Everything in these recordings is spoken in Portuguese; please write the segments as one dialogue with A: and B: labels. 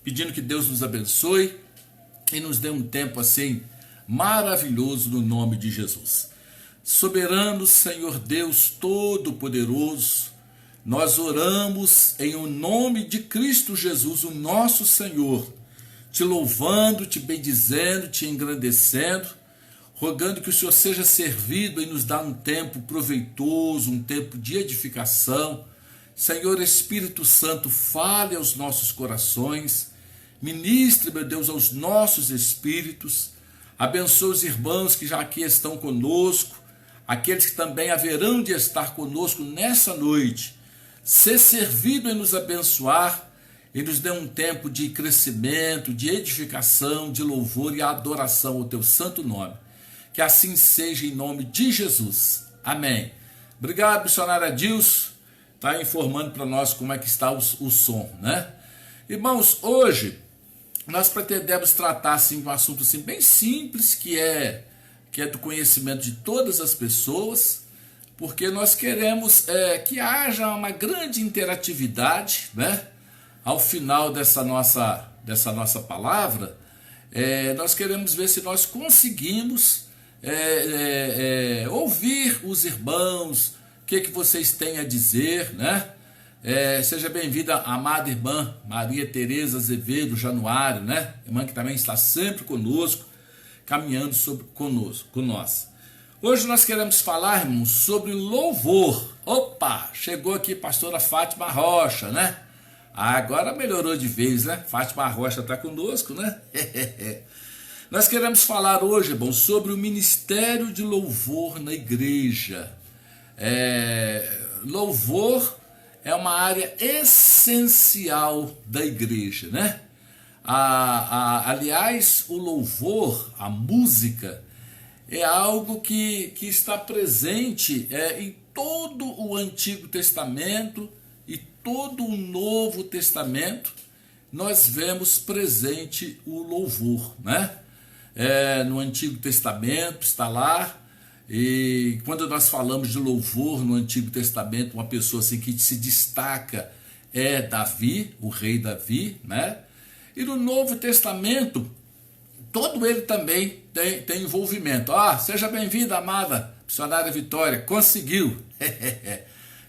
A: pedindo que Deus nos abençoe e nos dê um tempo assim maravilhoso no nome de Jesus. Soberano Senhor Deus Todo-Poderoso, nós oramos em o nome de Cristo Jesus, o nosso Senhor, te louvando, te bendizendo, te engrandecendo, rogando que o Senhor seja servido e nos dá um tempo proveitoso, um tempo de edificação. Senhor Espírito Santo, fale aos nossos corações, ministre, meu Deus, aos nossos espíritos, abençoe os irmãos que já aqui estão conosco, aqueles que também haverão de estar conosco nessa noite. Ser servido em nos abençoar e nos dê um tempo de crescimento, de edificação, de louvor e adoração ao teu santo nome. Que assim seja em nome de Jesus. Amém. Obrigado, missionária Adilson, está informando para nós como é que está o som, né? Irmãos, hoje nós pretendemos tratar assim, um assunto assim, bem simples, que é do conhecimento de todas as pessoas, porque nós queremos que haja uma grande interatividade, né? Ao final dessa nossa palavra, nós queremos ver se nós conseguimos ouvir os irmãos, o que vocês têm a dizer, né? Seja bem-vinda a amada irmã Maria Tereza Azevedo Januário, né? Irmã que também está sempre conosco, caminhando com nós. Hoje nós queremos falar, irmãos, sobre louvor. Opa, chegou aqui a pastora Fátima Rocha, né? Agora melhorou de vez, né? Fátima Rocha está conosco, né? Nós queremos falar hoje, irmãos, sobre o ministério de louvor na igreja. Louvor é uma área essencial da igreja, né? Aliás, o louvor, a música, é algo que está presente em todo o Antigo Testamento e todo o Novo Testamento. Nós vemos presente o louvor, né? No Antigo Testamento está lá, e quando nós falamos de louvor no Antigo Testamento, uma pessoa assim que se destaca é Davi, o rei Davi, né? E no Novo Testamento, todo ele também tem envolvimento. Seja bem-vinda, amada missionária Vitória, conseguiu,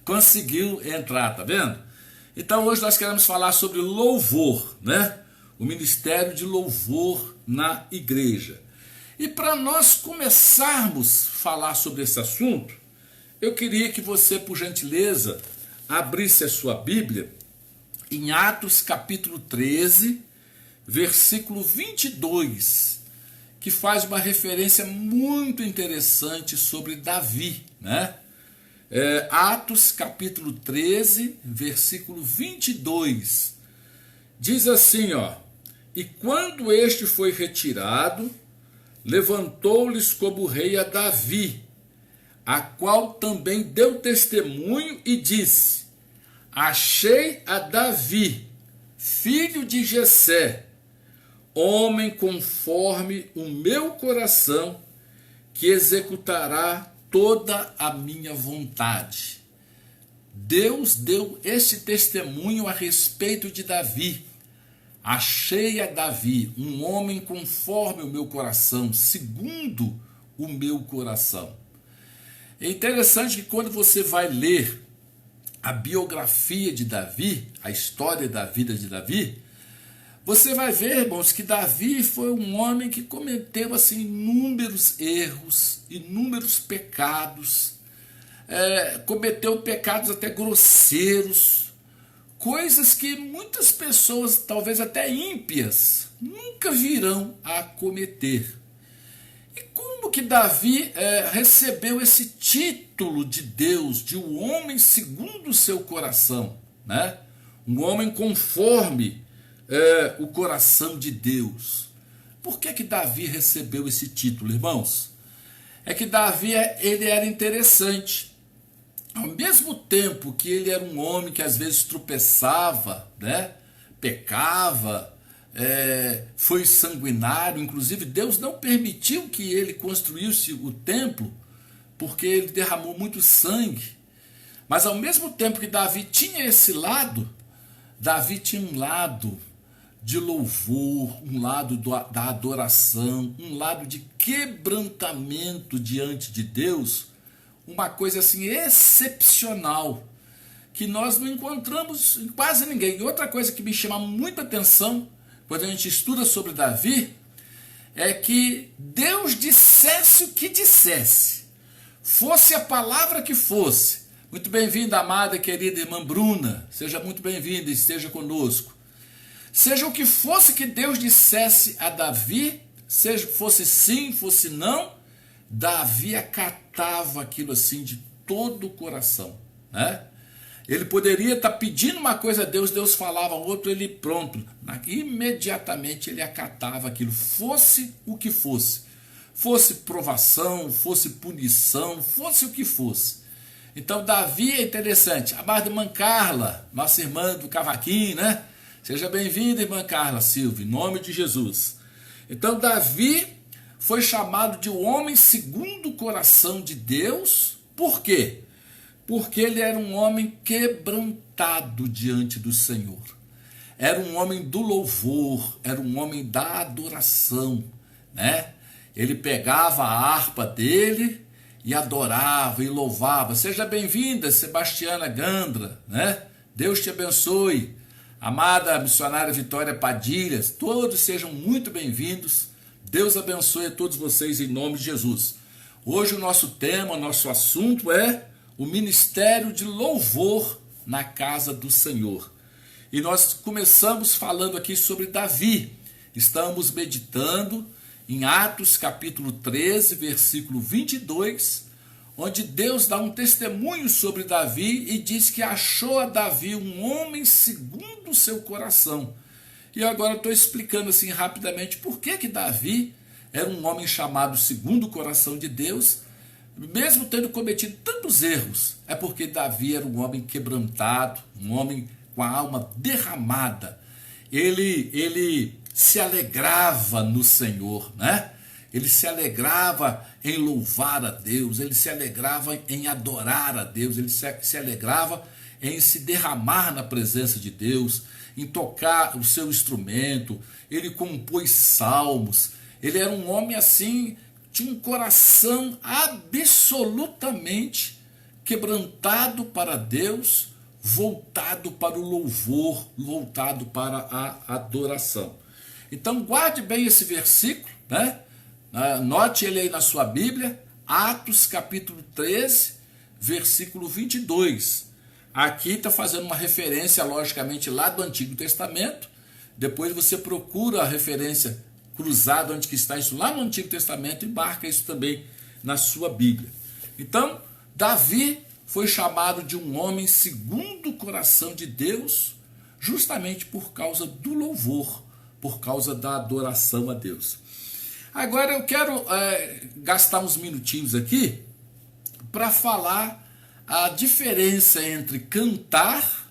A: conseguiu entrar, tá vendo? Então hoje nós queremos falar sobre louvor, né? O ministério de louvor na igreja. E para nós começarmos a falar sobre esse assunto, eu queria que você, por gentileza, abrisse a sua Bíblia em Atos capítulo 13, versículo 22, que faz uma referência muito interessante sobre Davi, né? Atos capítulo 13, versículo 22, diz assim, e quando este foi retirado, levantou-lhes como rei a Davi, a qual também deu testemunho e disse, achei a Davi, filho de Jessé, homem conforme o meu coração, que executará toda a minha vontade. Deus deu este testemunho a respeito de Davi. Achei a Davi, um homem conforme o meu coração, segundo o meu coração. É interessante que quando você vai ler a biografia de Davi, a história da vida de Davi, você vai ver, irmãos, que Davi foi um homem que cometeu assim, inúmeros erros, inúmeros pecados, cometeu pecados até grosseiros, coisas que muitas pessoas, talvez até ímpias, nunca virão a cometer. E como que Davi recebeu esse título de Deus, de um homem segundo o seu coração, né? Um homem conforme o coração de Deus. Por que Davi recebeu esse título, irmãos? É que Davi ele era interessante. Ao mesmo tempo que ele era um homem que às vezes tropeçava, né? Pecava, foi sanguinário, inclusive Deus não permitiu que ele construísse o templo, porque ele derramou muito sangue. Mas ao mesmo tempo que Davi tinha esse lado, Davi tinha um lado de louvor, um lado da adoração, um lado de quebrantamento diante de Deus, uma coisa assim excepcional, que nós não encontramos em quase ninguém. E outra coisa que me chama muita atenção, quando a gente estuda sobre Davi, é que Deus dissesse o que dissesse, fosse a palavra que fosse. Muito bem-vinda, amada e querida irmã Bruna, seja muito bem-vinda e esteja conosco. Seja o que fosse que Deus dissesse a Davi, seja fosse sim, fosse não, Davi acatava aquilo assim de todo o coração, né? Ele poderia estar pedindo uma coisa a Deus, Deus falava outro, ele pronto, imediatamente ele acatava aquilo, fosse o que fosse. Fosse provação, fosse punição, fosse o que fosse. Então Davi é interessante. A amada irmã Carla, nossa irmã do cavaquinho, né? Seja bem-vinda, irmã Carla Silva, em nome de Jesus. Então Davi foi chamado de um homem segundo o coração de Deus. Por quê? Porque ele era um homem quebrantado diante do Senhor. Era um homem do louvor, era um homem da adoração, né? Ele pegava a harpa dele e adorava e louvava. Seja bem-vinda, Sebastiana Gandra, né? Deus te abençoe. Amada missionária Vitória Padilhas, todos sejam muito bem-vindos. Deus abençoe a todos vocês em nome de Jesus. Hoje o nosso tema, o nosso assunto é o ministério de louvor na casa do Senhor. E nós começamos falando aqui sobre Davi. Estamos meditando em Atos capítulo 13, versículo 22, onde Deus dá um testemunho sobre Davi e diz que achou a Davi um homem segundo o seu coração. E agora estou explicando assim rapidamente por que Davi era um homem chamado segundo o coração de Deus, mesmo tendo cometido tantos erros. É porque Davi era um homem quebrantado, um homem com a alma derramada. Ele se alegrava no Senhor, né? Ele se alegrava em louvar a Deus, ele se alegrava em adorar a Deus, ele se alegrava em se derramar na presença de Deus, em tocar o seu instrumento. Ele compôs salmos. Ele era um homem assim, tinha um coração absolutamente quebrantado para Deus, voltado para o louvor, voltado para a adoração. Então guarde bem esse versículo, né? Note ele aí na sua Bíblia, Atos capítulo 13, versículo 22. Aqui está fazendo uma referência, logicamente, lá do Antigo Testamento. Depois você procura a referência cruzada, onde que está isso lá no Antigo Testamento, e marca isso também na sua Bíblia. Então, Davi foi chamado de um homem segundo o coração de Deus, justamente por causa do louvor, por causa da adoração a Deus. Agora eu quero gastar uns minutinhos aqui para falar a diferença entre cantar,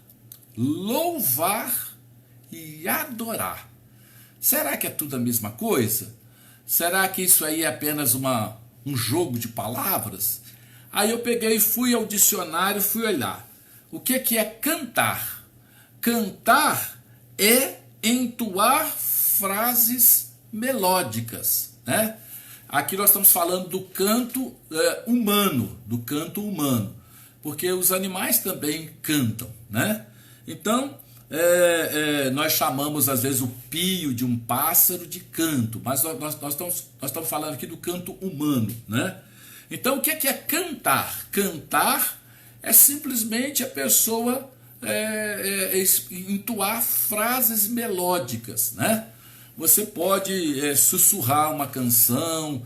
A: louvar e adorar. Será que é tudo a mesma coisa? Será que isso aí é apenas um jogo de palavras? Aí eu peguei e fui ao dicionário, fui olhar. O que é cantar? Cantar é entoar frases melódicas, né? Aqui nós estamos falando do canto humano, porque os animais também cantam, né? Então, nós chamamos às vezes o pio de um pássaro de canto, mas nós estamos falando aqui do canto humano, né? Então, o que é cantar? Cantar é simplesmente a pessoa entoar frases melódicas, né? Você pode sussurrar uma canção,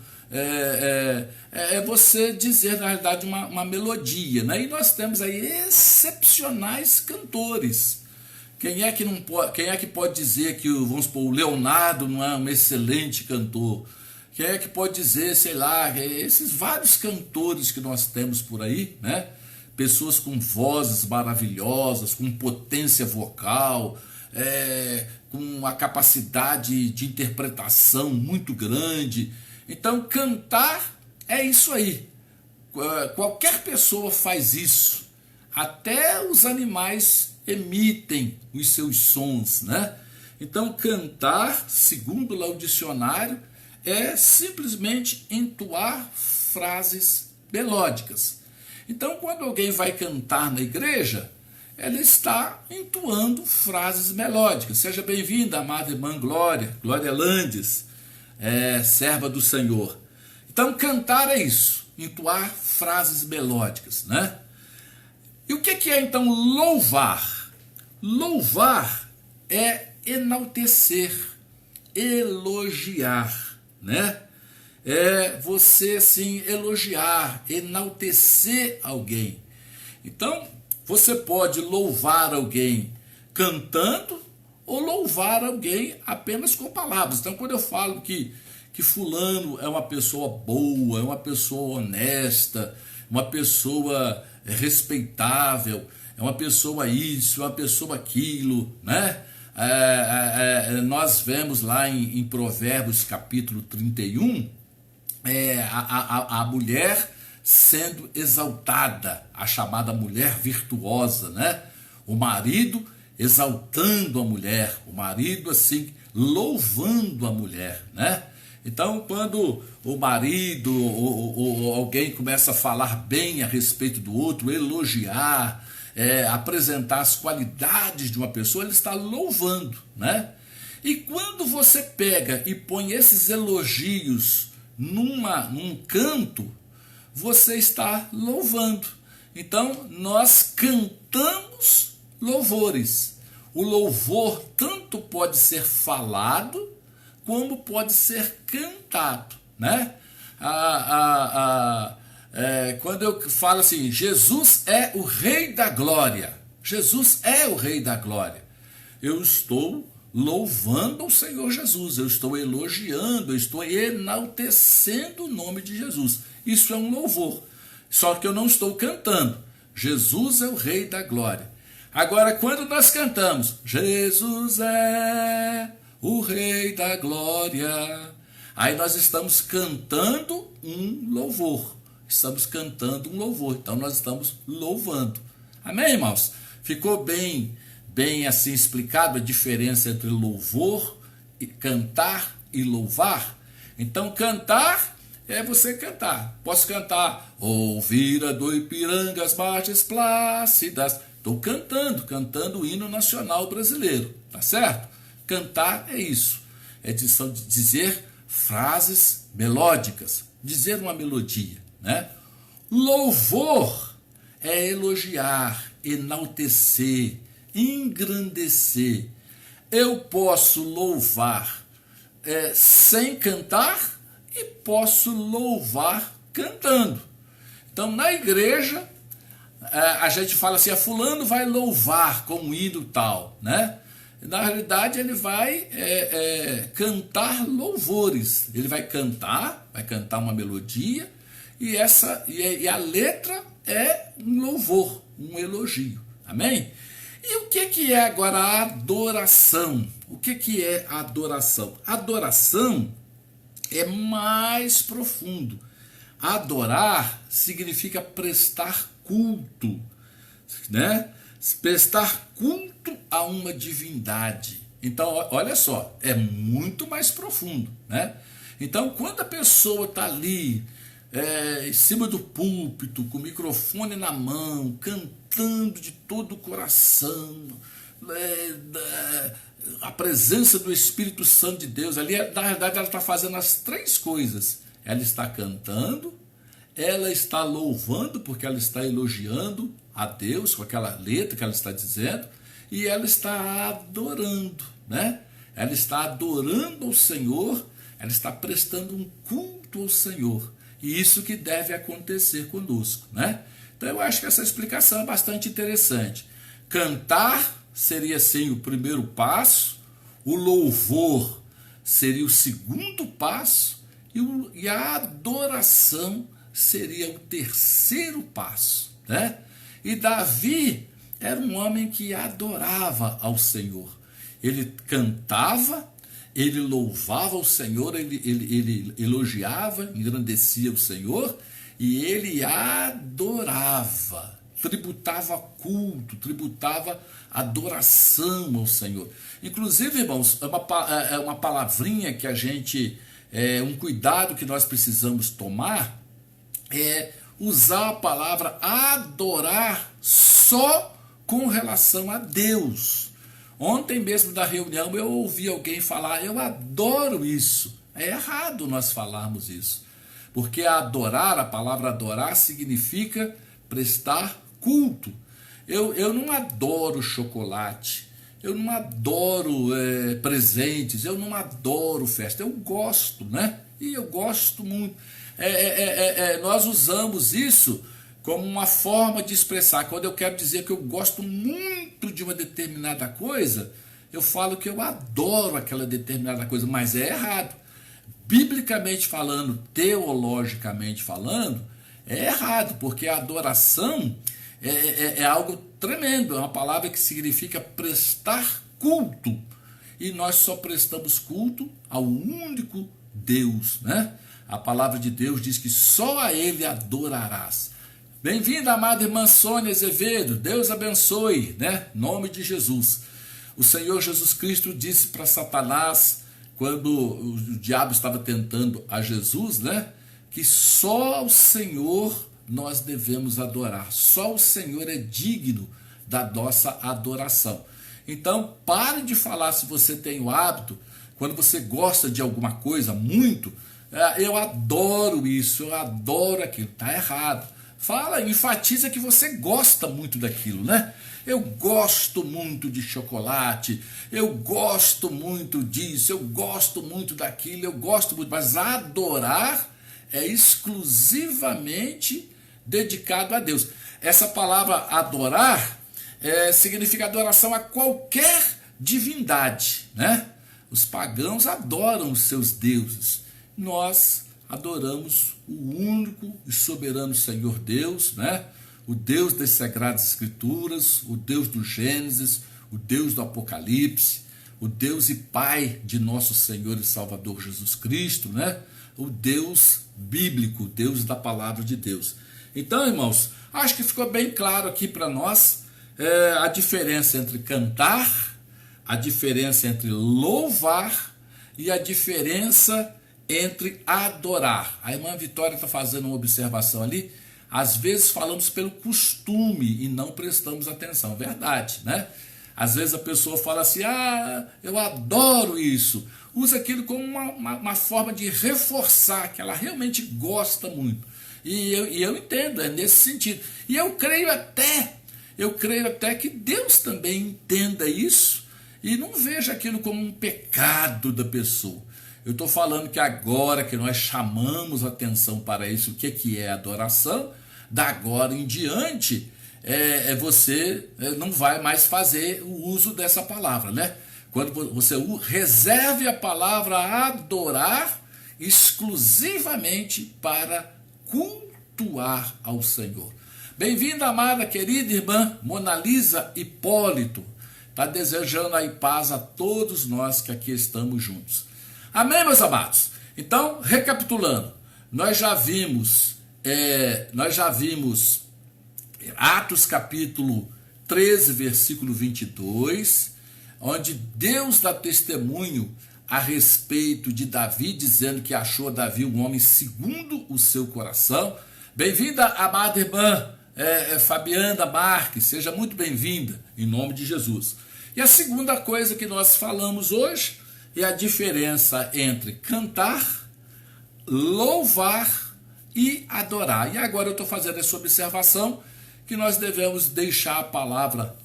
A: você dizer, na realidade, uma melodia, né? E nós temos aí excepcionais cantores. Quem é que pode dizer que, vamos supor, o Leonardo não é um excelente cantor? Quem é que pode dizer, sei lá, esses vários cantores que nós temos por aí, né? Pessoas com vozes maravilhosas, com potência vocal, com uma capacidade de interpretação muito grande. Então, cantar é isso aí. Qualquer pessoa faz isso. Até os animais emitem os seus sons, né? Então, cantar, segundo lá o dicionário, é simplesmente entoar frases melódicas. Então, quando alguém vai cantar na igreja, ela está entoando frases melódicas. Seja bem-vinda, amada irmã Glória Landes, serva do Senhor. Então, cantar é isso, entoar frases melódicas, né? E o que é então louvar? Louvar é enaltecer, elogiar, né? É você assim elogiar, enaltecer alguém. Então, você pode louvar alguém cantando ou louvar alguém apenas com palavras. Então, quando eu falo que fulano é uma pessoa boa, é uma pessoa honesta, uma pessoa respeitável, é uma pessoa isso, é uma pessoa aquilo, né? Nós vemos lá em Provérbios capítulo 31, a mulher sendo exaltada, a chamada mulher virtuosa, né? O marido exaltando a mulher, o marido assim louvando a mulher, né? Então, quando o marido ou alguém começa a falar bem a respeito do outro, elogiar, apresentar as qualidades de uma pessoa, ele está louvando, né? E quando você pega e põe esses elogios num canto, você está louvando. Então, nós cantamos louvores. O louvor tanto pode ser falado, como pode ser cantado, né? Quando eu falo assim, Jesus é o Rei da Glória, Jesus é o Rei da Glória, eu estou louvando o Senhor Jesus, eu estou elogiando, eu estou enaltecendo o nome de Jesus. Isso é um louvor, só que eu não estou cantando. Jesus é o Rei da Glória. Agora, quando nós cantamos, Jesus é o Rei da Glória, aí nós estamos cantando um louvor. Estamos cantando um louvor. Então nós estamos louvando. Amém, irmãos? Ficou bem assim explicado a diferença entre louvor, cantar e louvar? Então cantar é você cantar. Posso cantar, ouvira do Ipiranga as margens plácidas. Estou cantando o hino nacional brasileiro, tá certo? Cantar é isso, é dizer frases melódicas, dizer uma melodia, né? Louvor é elogiar, enaltecer, engrandecer. Eu posso louvar sem cantar e posso louvar cantando. Então, na igreja, a gente fala assim, fulano vai louvar com um hino tal, né? Na realidade, ele vai cantar louvores. Ele vai cantar uma melodia, e a letra é um louvor, um elogio. Amém? E o que é agora a adoração? O que é a adoração? Adoração é mais profundo. Adorar significa prestar culto, né? Prestar culto a uma divindade. Então, olha só, é muito mais profundo, né? Então, quando a pessoa está ali, em cima do púlpito, com o microfone na mão, cantando de todo o coração, a presença do Espírito Santo de Deus, ali, na verdade, ela está fazendo as três coisas. Ela está cantando, ela está louvando, porque ela está elogiando a Deus com aquela letra que ela está dizendo, e ela está adorando, né? Ela está adorando ao Senhor, ela está prestando um culto ao Senhor. E isso que deve acontecer conosco, né? Então eu acho que essa explicação é bastante interessante. Cantar seria assim o primeiro passo, o louvor seria o segundo passo, e a adoração seria o terceiro passo, né? E Davi era um homem que adorava ao Senhor. Ele cantava, ele louvava o Senhor, ele elogiava, engrandecia o Senhor, e ele adorava. tributava culto, tributava adoração ao Senhor. Inclusive, irmãos, é uma palavrinha que a gente, um cuidado que nós precisamos tomar, é usar a palavra adorar só com relação a Deus. Ontem mesmo na reunião eu ouvi alguém falar, eu adoro isso. É errado nós falarmos isso, porque adorar, a palavra adorar significa prestar culto. Eu não adoro chocolate, eu não adoro presentes, eu não adoro festa, eu gosto, né? E eu gosto muito. Nós usamos isso como uma forma de expressar. Quando eu quero dizer que eu gosto muito de uma determinada coisa, eu falo que eu adoro aquela determinada coisa, mas é errado. Biblicamente falando, teologicamente falando, é errado, porque a adoração é algo tremendo, é uma palavra que significa prestar culto. E nós só prestamos culto ao único Deus, né? A palavra de Deus diz que só a Ele adorarás. Bem-vinda, amada irmã Sônia Azevedo, Deus abençoe, né? Em nome de Jesus. O Senhor Jesus Cristo disse para Satanás, quando o diabo estava tentando a Jesus, né? Que só o Senhor nós devemos adorar, só o Senhor é digno da nossa adoração. Então, pare de falar se você tem o hábito, quando você gosta de alguma coisa muito, eu adoro isso, eu adoro aquilo, está errado. Fala, enfatiza que você gosta muito daquilo, né? Eu gosto muito de chocolate, eu gosto muito disso, eu gosto muito daquilo, eu gosto muito, mas adorar é exclusivamente dedicado a Deus. Essa palavra adorar significa adoração a qualquer divindade, né? Os pagãos adoram os seus deuses. Nós adoramos o único e soberano Senhor Deus, né? O Deus das Sagradas Escrituras, o Deus do Gênesis, o Deus do Apocalipse, o Deus e Pai de nosso Senhor e Salvador Jesus Cristo, né? O Deus bíblico, o Deus da palavra de Deus. Então, irmãos, acho que ficou bem claro aqui para nós a diferença entre cantar, a diferença entre louvar e a diferença entre adorar. A irmã Vitória está fazendo uma observação ali. Às vezes falamos pelo costume e não prestamos atenção. Verdade, né? Às vezes a pessoa fala assim, eu adoro isso. Usa aquilo como uma forma de reforçar que ela realmente gosta muito. E eu entendo, é nesse sentido. E eu creio até que Deus também entenda isso e não veja aquilo como um pecado da pessoa. Eu estou falando que agora que nós chamamos atenção para isso, o que é adoração, da agora em diante, você não vai mais fazer o uso dessa palavra, né? Quando você reserve a palavra adorar exclusivamente para cultuar ao Senhor. Bem-vinda, amada, querida irmã Monalisa Hipólito. Está desejando aí paz a todos nós que aqui estamos juntos. Amém, meus amados? Então, recapitulando, nós já vimos Atos capítulo 13, versículo 22, onde Deus dá testemunho a respeito de Davi, dizendo que achou Davi um homem segundo o seu coração. Bem-vinda, amada irmã Fabiana Marques, seja muito bem-vinda, em nome de Jesus. E a segunda coisa que nós falamos hoje é a diferença entre cantar, louvar e adorar. E agora eu estou fazendo essa observação que nós devemos deixar a palavra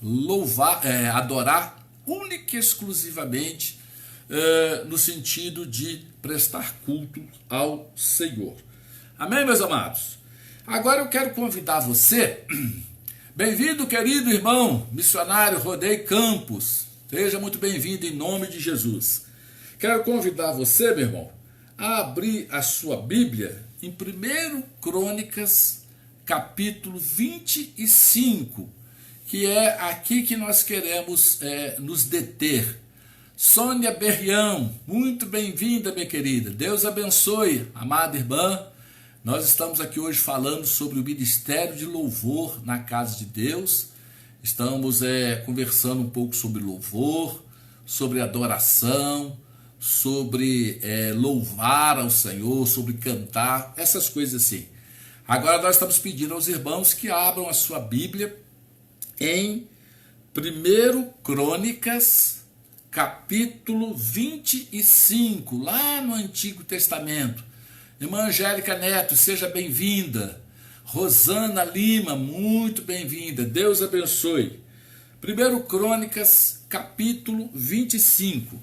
A: adorar única e exclusivamente no sentido de prestar culto ao Senhor. Amém, meus amados? Agora eu quero convidar você, bem-vindo, querido irmão, missionário Rodei Campos, seja muito bem-vindo em nome de Jesus. Quero convidar você, meu irmão, a abrir a sua Bíblia em 1 Crônicas, capítulo 25, que é aqui que nós queremos nos deter. Sônia Berrião, muito bem-vinda, minha querida. Deus abençoe, amada irmã. Nós estamos aqui hoje falando sobre o ministério de louvor na casa de Deus. Estamos conversando um pouco sobre louvor, sobre adoração, sobre louvar ao Senhor, sobre cantar, essas coisas assim. Agora nós estamos pedindo aos irmãos que abram a sua Bíblia em 1 Crônicas, capítulo 25, lá no Antigo Testamento. Irmã Angélica Neto, seja bem-vinda. Rosana Lima, muito bem-vinda. Deus abençoe. 1 Crônicas, capítulo 25.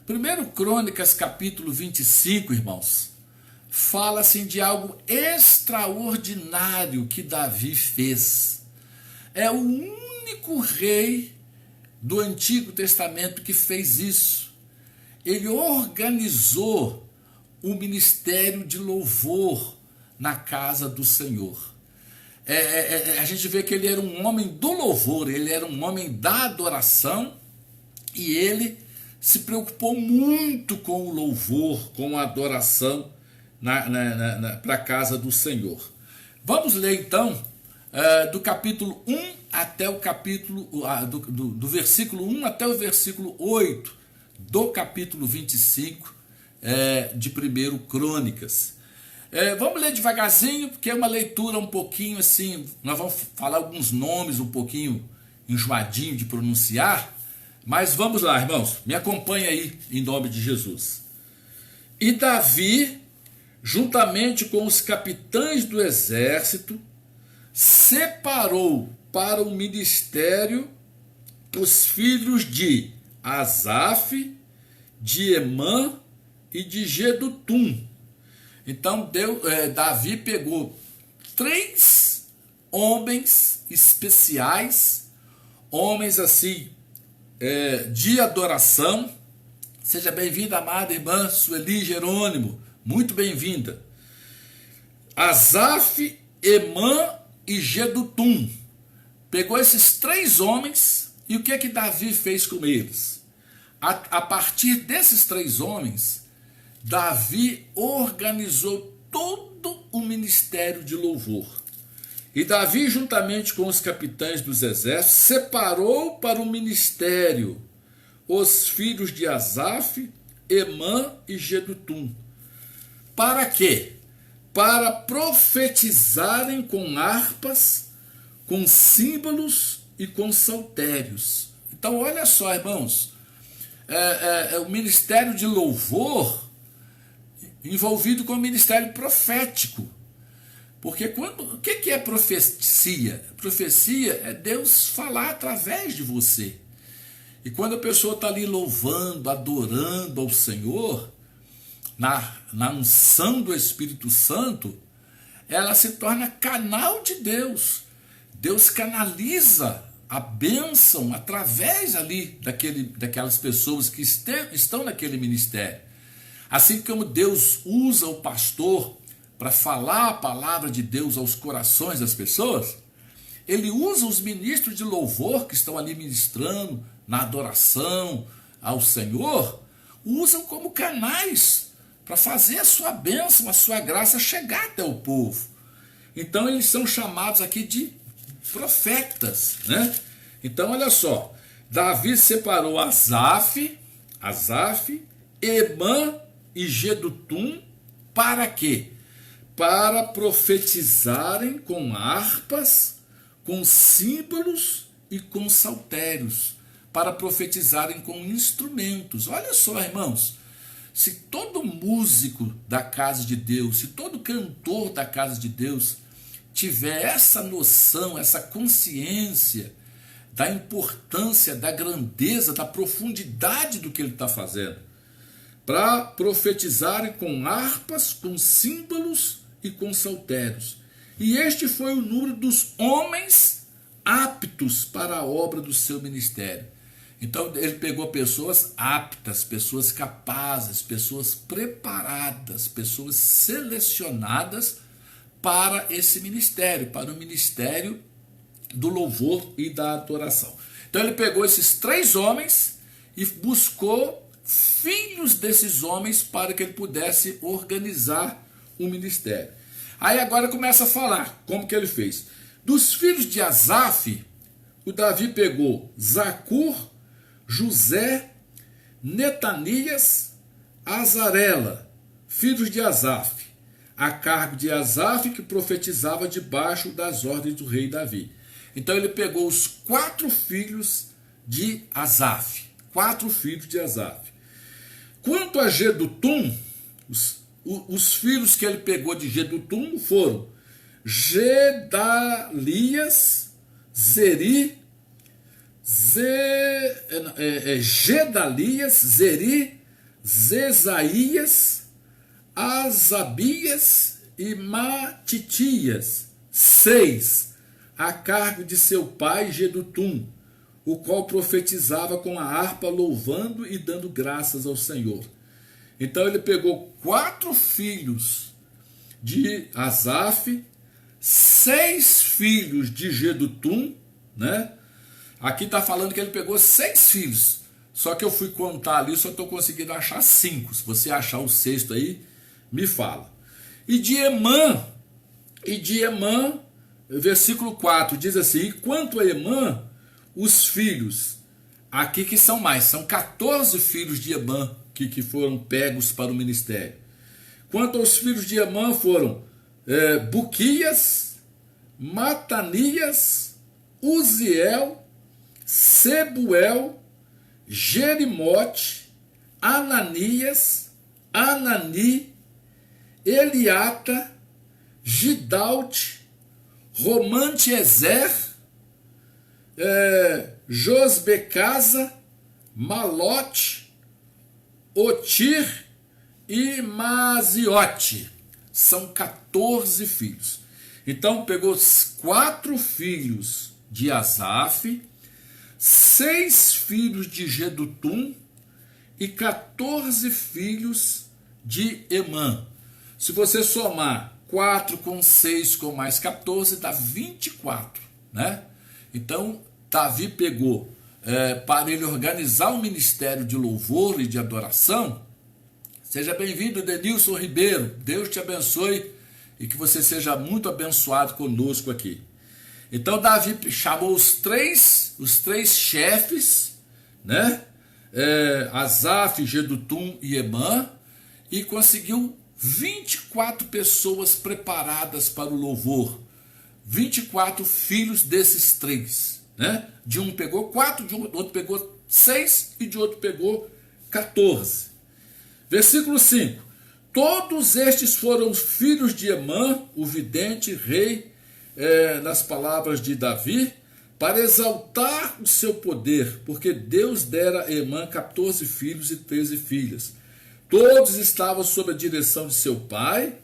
A: 1 Crônicas, capítulo 25, irmãos, fala assim de algo extraordinário que Davi fez. É o único rei do Antigo Testamento que fez isso. Ele organizou o ministério de louvor na casa do Senhor. A gente vê que ele era um homem do louvor, ele era um homem da adoração, e ele se preocupou muito com o louvor, com a adoração para a casa do Senhor. Vamos ler então do capítulo 1 até o capítulo, do versículo 1 até o versículo 8 do capítulo 25 de 1 Crônicas. Vamos ler devagarzinho, porque é uma leitura um pouquinho assim, nós vamos falar alguns nomes um pouquinho enjoadinho de pronunciar, mas vamos lá, irmãos, me acompanha aí em nome de Jesus. E Davi, juntamente com os capitães do exército, separou para o ministério os filhos de Asaf, de Emã e de Jedutum. Então Davi pegou 3 homens especiais, homens assim, de adoração. Seja bem-vinda, amada irmã Sueli Jerônimo, muito bem-vinda. Asaf, Emã e Jedutum. Pegou esses 3 homens, e o que Davi fez com eles? A partir desses 3 homens, Davi organizou todo o ministério de louvor. E Davi, juntamente com os capitães dos exércitos, separou para o ministério os filhos de Asaf, Emã e Jedutum. Para quê? Para profetizarem com harpas, com símbolos e com saltérios. Então, olha só, irmãos, o ministério de louvor envolvido com o ministério profético. Porque o que é profecia? Profecia é Deus falar através de você. E quando a pessoa está ali louvando, adorando ao Senhor, na unção do Espírito Santo, ela se torna canal de Deus. Deus canaliza a bênção através ali daquelas pessoas que estão naquele ministério. Assim como Deus usa o pastor para falar a palavra de Deus aos corações das pessoas, ele usa os ministros de louvor que estão ali ministrando na adoração ao Senhor, usam como canais para fazer a sua bênção, a sua graça chegar até o povo. Então eles são chamados aqui de profetas, né? Então olha só, Davi separou Asaf, Emã e Jedutum para quê? Para profetizarem com harpas, com símbolos e com saltérios, para profetizarem com instrumentos. Olha só, irmãos, se todo músico da casa de Deus, se todo cantor da casa de Deus tiver essa noção, essa consciência da importância, da grandeza, da profundidade do que ele está fazendo, para profetizarem com harpas, com símbolos e com saltérios. E este foi o número dos homens aptos para a obra do seu ministério. Então ele pegou pessoas aptas, pessoas capazes, pessoas preparadas, pessoas selecionadas para esse ministério, para o ministério do louvor e da adoração. Então ele pegou esses 3 homens e buscou filhos desses homens para que ele pudesse organizar o ministério. Aí agora começa a falar como que ele fez. Dos filhos de Asaf, o Davi pegou Zacur, José, Netanias, Azarela, filhos de Asaf, a cargo de Asaf, que profetizava debaixo das ordens do rei Davi. Então ele pegou os 4 filhos de Asaf. 4 filhos de Asaf. Quanto a Gedutum, os filhos que ele pegou de Gedutum foram Gedalias, Zeri, Zezaías, Azabias e Matitias, 6, a cargo de seu pai Gedutum, o qual profetizava com a harpa, louvando e dando graças ao Senhor. Então ele pegou 4 filhos de Asaf, 6 filhos de Gedutum, né? Aqui está falando que ele pegou 6 filhos, só que eu fui contar ali, só estou conseguindo achar 5. Se você achar o 6º aí, me fala. E de Emã, versículo 4, diz assim: e quanto a Emã, os filhos, aqui que são mais, são 14 filhos de Emã que foram pegos para o ministério. Quanto aos filhos de Emã foram Buquias, Matanias, Uziel, Sebuel, Jerimote, Ananias, Anani, Eliata, Gidalte, Romantiezer, Josbecasa, Malote, Otir e Maziote. São 14 filhos. Então pegou 4 filhos de Asaf, 6 filhos de Gedutum e 14 filhos de Emã. Se você somar 4 com 6 com mais 14, dá 24, né? Então Davi pegou para ele organizar o ministério de louvor e de adoração. Seja bem-vindo, Denilson Ribeiro. Deus te abençoe e que você seja muito abençoado conosco aqui. Então Davi chamou os três chefes, né? Asaf, Gedutum e Emã, e conseguiu 24 pessoas preparadas para o louvor. 24 filhos desses 3, né? De um pegou 4, de outro pegou 6 e de outro pegou 14. Versículo 5. Todos estes foram filhos de Emã, o vidente, rei, nas palavras de Davi, para exaltar o seu poder, porque Deus dera a Emã 14 filhos e 13 filhas. Todos estavam sob a direção de seu pai,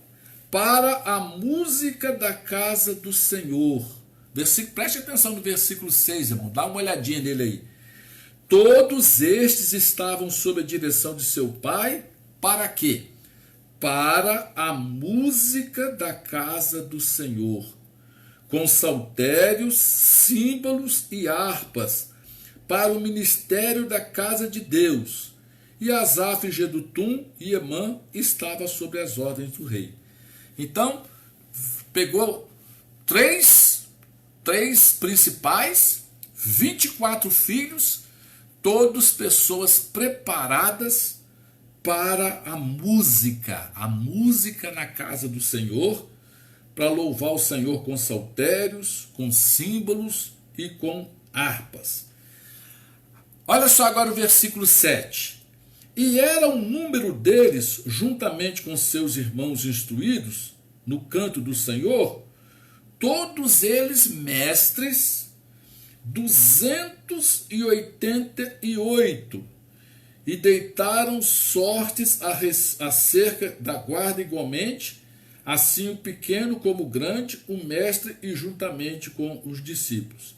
A: para a música da casa do Senhor. Preste atenção no versículo 6, irmão, dá uma olhadinha nele aí. Todos estes estavam sob a direção de seu pai, para quê? Para a música da casa do Senhor, com saltérios, símbolos e harpas, para o ministério da casa de Deus. E Asaf, Gedutum e Emã estavam sob as ordens do rei. Então, pegou três principais, 24 filhos, todos pessoas preparadas para a música na casa do Senhor, para louvar o Senhor com saltérios, com símbolos e com harpas. Olha só agora o versículo 7. E era o número deles, juntamente com seus irmãos instruídos, no canto do Senhor, todos eles mestres, 288, e deitaram sortes acerca da guarda igualmente, assim o pequeno como o grande, o mestre e juntamente com os discípulos.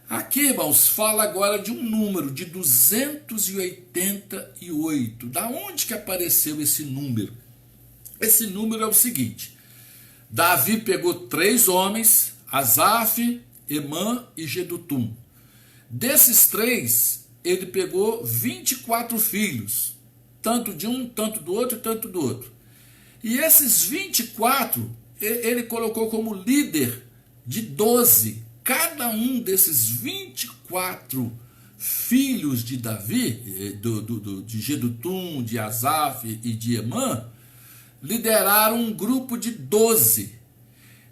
A: Aqui, irmãos, fala agora de um número de 288. Da onde que apareceu esse número? Esse número é o seguinte: Davi pegou 3 homens, Asaf, Emã e Gedutum. Desses 3, ele pegou 24 filhos, tanto de um, tanto do outro, tanto do outro. E esses 24, ele colocou como líder de 12. Cada um desses 24 filhos de Davi, de Jedutum, de Asaf e de Emã, lideraram um grupo de 12.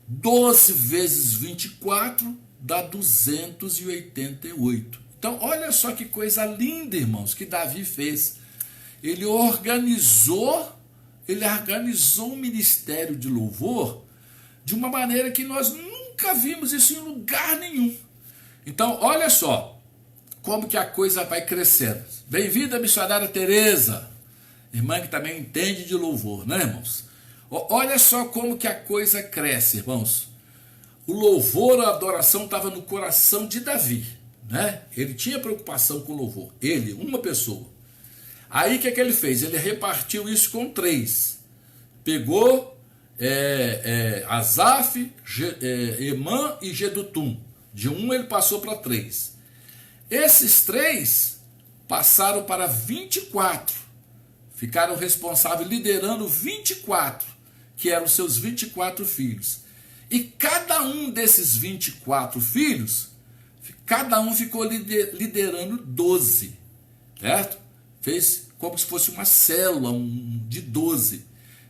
A: 12 vezes 24 dá 288. Então, olha só que coisa linda, irmãos, que Davi fez. Ele organizou um ministério de louvor de uma maneira que nós nunca vimos isso em lugar nenhum. Então, olha só como que a coisa vai crescendo. Bem-vinda, missionária Tereza, irmã que também entende de louvor, né, irmãos? Olha só como que a coisa cresce, irmãos. O louvor, a adoração estava no coração de Davi, né? Ele tinha preocupação com o louvor. Ele, uma pessoa. Aí o que ele fez? Ele repartiu isso com 3. Pegou Asaf, Emã e Jedutum. De 1 ele passou para 3. Esses 3 passaram para 24. Ficaram responsáveis, liderando 24, que eram seus 24 filhos. E cada um desses 24 filhos, cada um ficou liderando 12. Certo? Fez como se fosse uma célula de 12.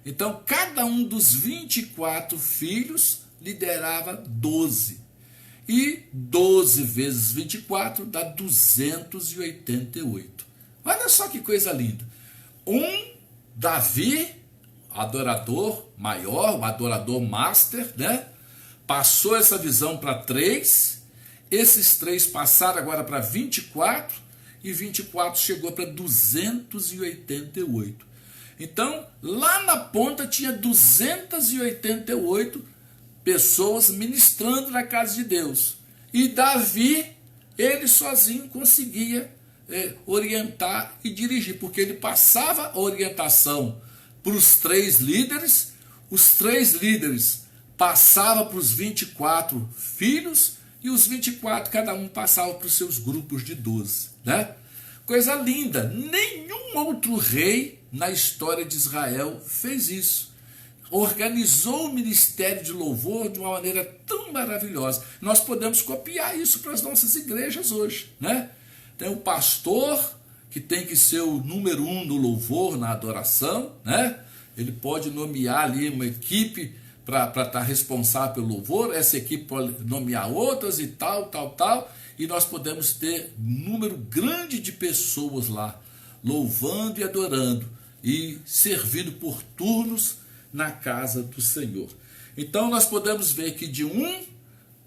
A: Então, cada um dos 24 filhos liderava 12. E 12 vezes 24 dá 288. Olha só que coisa linda. Davi, adorador maior, o adorador master, né? Passou essa visão para 3. Esses 3 passaram agora para 24. E 24 chegou para 288. Então, lá na ponta tinha 288 pessoas ministrando na casa de Deus. E Davi, ele sozinho conseguia orientar e dirigir, porque ele passava a orientação para os 3 líderes, os 3 líderes passavam para os 24 filhos, e os 24, cada um passava para os seus grupos de 12, né? Coisa linda, nenhum outro rei na história de Israel fez isso. Organizou o ministério de louvor de uma maneira tão maravilhosa. Nós podemos copiar isso para as nossas igrejas hoje, né? Tem o pastor, que tem que ser o número 1 no louvor, na adoração, né? Ele pode nomear ali uma equipe para estar responsável pelo louvor, essa equipe pode nomear outras e tal, e nós podemos ter um número grande de pessoas lá, louvando e adorando, e servindo por turnos na casa do Senhor. Então nós podemos ver que de 1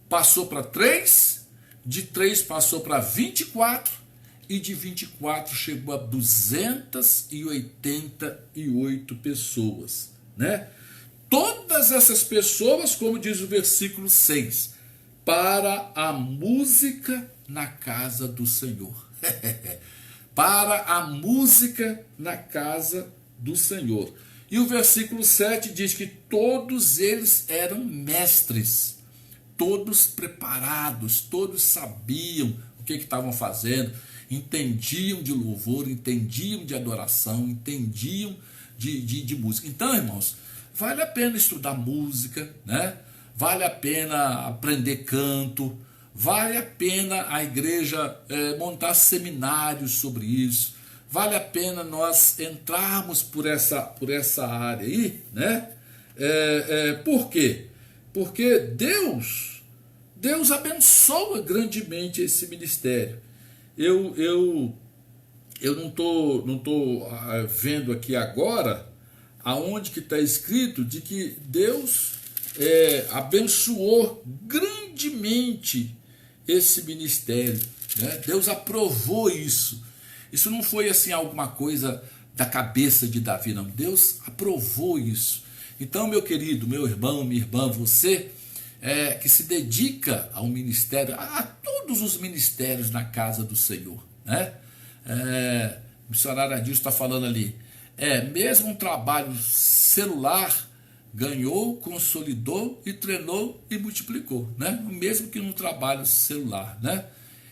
A: passou para 3, de 3 passou para 24, e de 24 chegou a 288 pessoas, né? Todas essas pessoas, como diz o versículo 6, para a música na casa do Senhor. Para a música na casa do Senhor. E o versículo 7 diz que todos eles eram mestres, todos preparados, todos sabiam o que estavam fazendo, entendiam de louvor, entendiam de adoração, entendiam de música. Então, irmãos, vale a pena estudar música, né? Vale a pena aprender canto, vale a pena a igreja montar seminários sobre isso, vale a pena nós entrarmos por essa área aí, né? Por quê? Porque Deus abençoa grandemente esse ministério. Eu não tô vendo aqui agora aonde que está escrito de que Deus abençoou grandemente esse ministério, né? Deus aprovou isso. Isso não foi assim alguma coisa da cabeça de Davi, não. Deus aprovou isso. Então, meu querido, meu irmão, minha irmã, você que se dedica ao ministério, a todos os ministérios na casa do Senhor, né? O missionário Adilson está falando ali, mesmo um trabalho celular, ganhou, consolidou e treinou e multiplicou, né? Mesmo que no trabalho celular, né?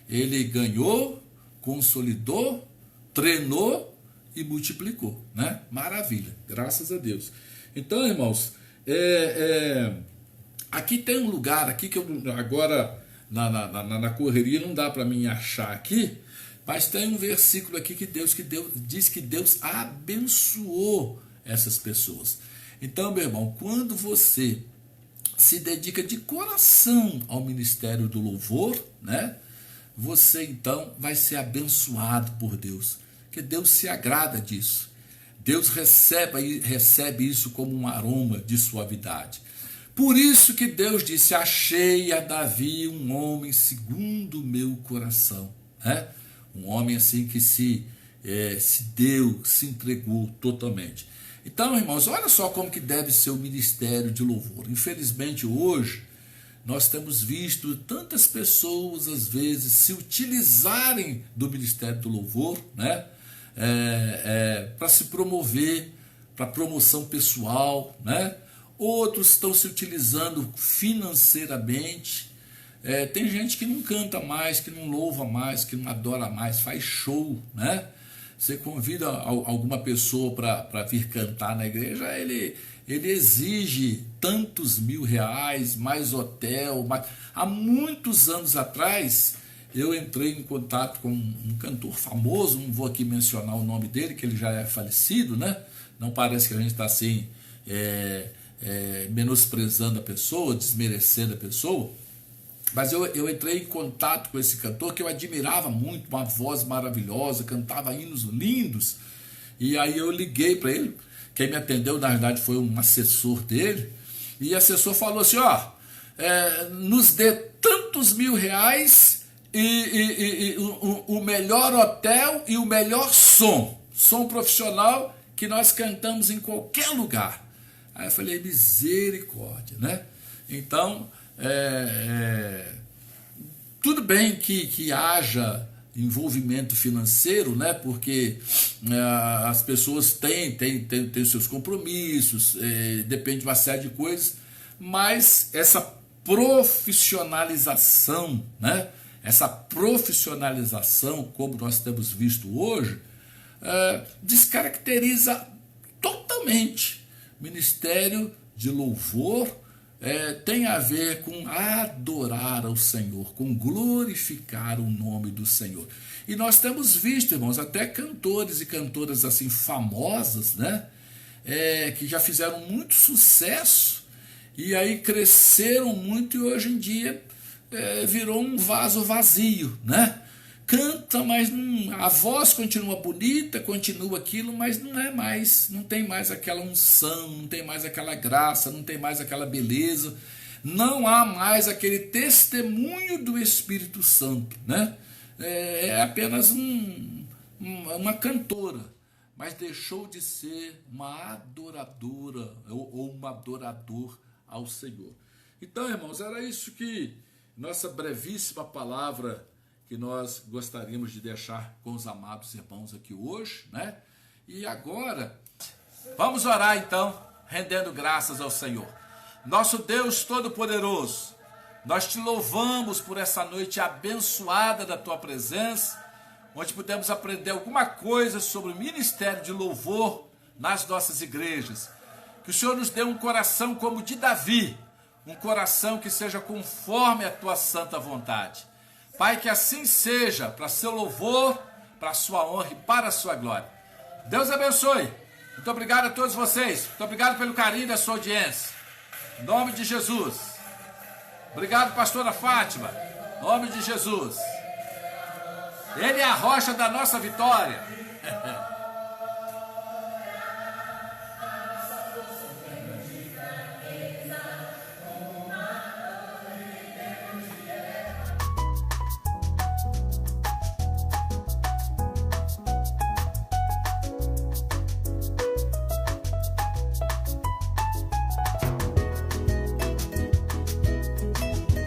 A: Ele ganhou, consolidou, treinou e multiplicou, né? Maravilha, graças a Deus. Então, irmãos, Aqui tem um lugar aqui que eu agora na correria não dá para mim achar aqui, mas tem um versículo aqui que Deus diz que Deus abençoou essas pessoas. Então, meu irmão, quando você se dedica de coração ao ministério do louvor, né? Você então vai ser abençoado por Deus, porque Deus se agrada disso. Deus recebe isso como um aroma de suavidade. Por isso que Deus disse: achei a Davi um homem segundo o meu coração, né? Um homem assim que se deu, se entregou totalmente. Então, irmãos, olha só como que deve ser o ministério de louvor. Infelizmente hoje nós temos visto tantas pessoas às vezes se utilizarem do ministério do louvor, né? Para se promover, para promoção pessoal, né? Outros estão se utilizando financeiramente. Tem gente que não canta mais, que não louva mais, que não adora mais, faz show, né? Você convida alguma pessoa para vir cantar na igreja, ele exige tantos R$1.000, mais hotel. Há muitos anos atrás, eu entrei em contato com um cantor famoso, não vou aqui mencionar o nome dele, que ele já é falecido, né? Não parece que a gente está assim, menosprezando a pessoa, desmerecendo a pessoa. Mas eu entrei em contato com esse cantor que eu admirava muito, uma voz maravilhosa, cantava hinos lindos. E aí eu liguei para ele, quem me atendeu na verdade foi um assessor dele, e o assessor falou assim: nos dê tantos R$1.000 e o melhor hotel e o melhor som profissional, que nós cantamos em qualquer lugar. Aí eu falei: misericórdia, né? Então, tudo bem que haja envolvimento financeiro, né? Porque as pessoas têm seus compromissos, depende de uma série de coisas, mas essa profissionalização, né? Essa profissionalização, como nós temos visto hoje, descaracteriza totalmente o ministério de louvor. Tem a ver com adorar ao Senhor, com glorificar o nome do Senhor. E nós temos visto, irmãos, até cantores e cantoras assim famosas, né? Que já fizeram muito sucesso e aí cresceram muito, e hoje em dia virou um vaso vazio, né? Canta, mas a voz continua bonita, continua aquilo, mas não é mais, não tem mais aquela unção, não tem mais aquela graça, não tem mais aquela beleza, não há mais aquele testemunho do Espírito Santo, né? É apenas uma cantora, mas deixou de ser uma adoradora ou um adorador ao Senhor. Então, irmãos, era isso que nossa brevíssima palavra que nós gostaríamos de deixar com os amados irmãos aqui hoje, né? E agora, vamos orar então, rendendo graças ao Senhor. Nosso Deus Todo-Poderoso, nós te louvamos por essa noite abençoada da tua presença, onde pudemos aprender alguma coisa sobre o ministério de louvor nas nossas igrejas. Que o Senhor nos dê um coração como o de Davi, um coração que seja conforme a tua santa vontade. Pai, que assim seja, para seu louvor, para a sua honra e para a sua glória. Deus abençoe. Muito obrigado a todos vocês. Muito obrigado pelo carinho da sua audiência. Em nome de Jesus. Obrigado, pastora Fátima. Em nome de Jesus. Ele é a rocha da nossa vitória.